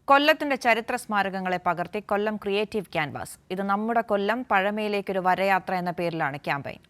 കൊല്ലത്തിന്റെ ചരിത്ര സ്മാരകങ്ങളെ പകർത്തി കൊല്ലം ക്രിയേറ്റീവ് ക്യാൻവാസ്. ഇത് നമ്മുടെ കൊല്ലം പഴമയിലേക്കൊരു വരയാത്ര എന്ന പേരിലാണ് ക്യാമ്പയിൻ.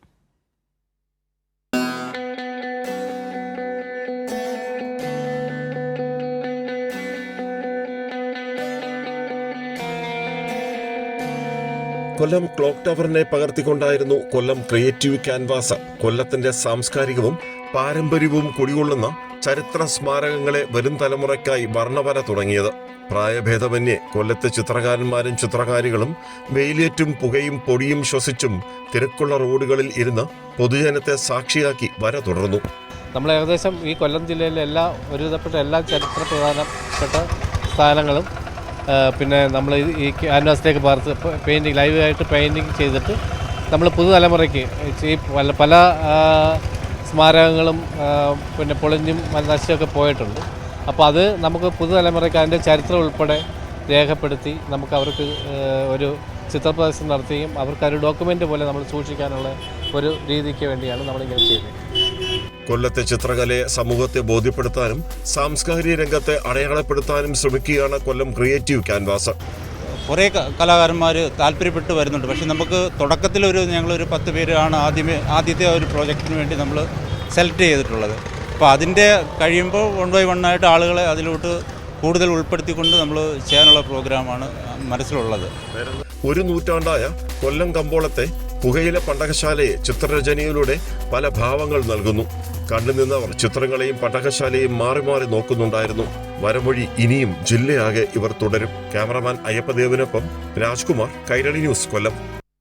കൊല്ലം ക്ലോക്ക് ടവറിനെ പകർത്തിക്കൊണ്ടായിരുന്നു കൊല്ലം ക്രിയേറ്റീവ് ക്യാൻവാസ് കൊല്ലത്തിന്റെ സാംസ്കാരികവും പാരമ്പര്യവും കുടികൊള്ളുന്ന ചരിത്ര സ്മാരകങ്ങളെ വരും തലമുറയ്ക്കായി വർണ്ണവര തുടങ്ങിയത്. പ്രായഭേദമന്യേ കൊല്ലത്തെ ചിത്രകാരന്മാരും ചിത്രകാരികളും വെയിലേറ്റും പുകയും പൊടിയും ശ്വസിച്ചും തിരക്കുള്ള റോഡുകളിൽ ഇരുന്ന് പൊതുജനത്തെ സാക്ഷിയാക്കി വര തുടർന്നു. നമ്മൾ ഏകദേശം ഈ കൊല്ലം ജില്ലയിലെ ഒരുവിധപ്പെട്ട എല്ലാ ചരിത്ര പ്രധാനപ്പെട്ട സ്ഥാനങ്ങളും പിന്നെ നമ്മൾ ഈ ക്യാൻവാസിലേക്ക് പകർത്ത് ലൈവായിട്ട് പെയിൻറ്റിങ് ചെയ്തിട്ട് നമ്മൾ പുതുതലമുറയ്ക്ക് ഈ പല സ്മാരകങ്ങളും പിന്നെ പൊളിഞ്ഞും നശിച്ചൊക്കെ പോയിട്ടുണ്ട്. അപ്പോൾ അത് നമുക്ക് പുതുതലമുറയ്ക്ക് അതിൻ്റെ ചരിത്രം ഉൾപ്പെടെ രേഖപ്പെടുത്തി നമുക്ക് അവർക്ക് ഒരു ചിത്രപ്രദർശനം നടത്തുകയും അവർക്ക് ഒരു ഡോക്യുമെൻ്റ് പോലെ നമ്മൾ സൂക്ഷിക്കാനുള്ള ഒരു രീതിക്ക് വേണ്ടിയാണ് നമ്മളിങ്ങനെ ചെയ്യുന്നത്. കൊല്ലത്തെ ചിത്രകലയെ സമൂഹത്തെ ബോധ്യപ്പെടുത്താനും സാംസ്കാരിക രംഗത്തെ അടയാളപ്പെടുത്താനും ശ്രമിക്കുകയാണ് കൊല്ലം ക്രിയേറ്റീവ് ക്യാൻവാസ്. കുറേ കലാകാരന്മാർ താല്പര്യപ്പെട്ട് വരുന്നുണ്ട്. പക്ഷേ നമുക്ക് തുടക്കത്തിൽ ഞങ്ങളൊരു 10 പേരാണ് ആദ്യത്തെ ഒരു പ്രോജക്റ്റിന് വേണ്ടി നമ്മൾ സെലക്ട് ചെയ്തിട്ടുള്ളത്. അപ്പോൾ അതിൻ്റെ കഴിയുമ്പോൾ 1 by 1 ആയിട്ട് ആളുകളെ അതിലോട്ട് കൂടുതൽ ഉൾപ്പെടുത്തിക്കൊണ്ട് നമ്മൾ ചെയ്യാനുള്ള പ്രോഗ്രാമാണ് മനസ്സിലുള്ളത്. ഒരു നൂറ്റാണ്ടായ കൊല്ലം കമ്പോളത്തെ പുകയില പണ്ടകശാലയെ ചിത്രരചനയിലൂടെ പല ഭാവങ്ങൾ നൽകുന്നു. കണ്ടുനിന്നവർ ചിത്രങ്ങളെയും പണ്ടകശാലയും മാറി മാറി നോക്കുന്നുണ്ടായിരുന്നു. വരമൊഴി ഇനിയും ജില്ലയാകെ ഇവർ തുടരും. ക്യാമറമാൻ അയ്യപ്പദേവനൊപ്പം രാജ്കുമാർ, കൈരളി ന്യൂസ്, കൊല്ലം.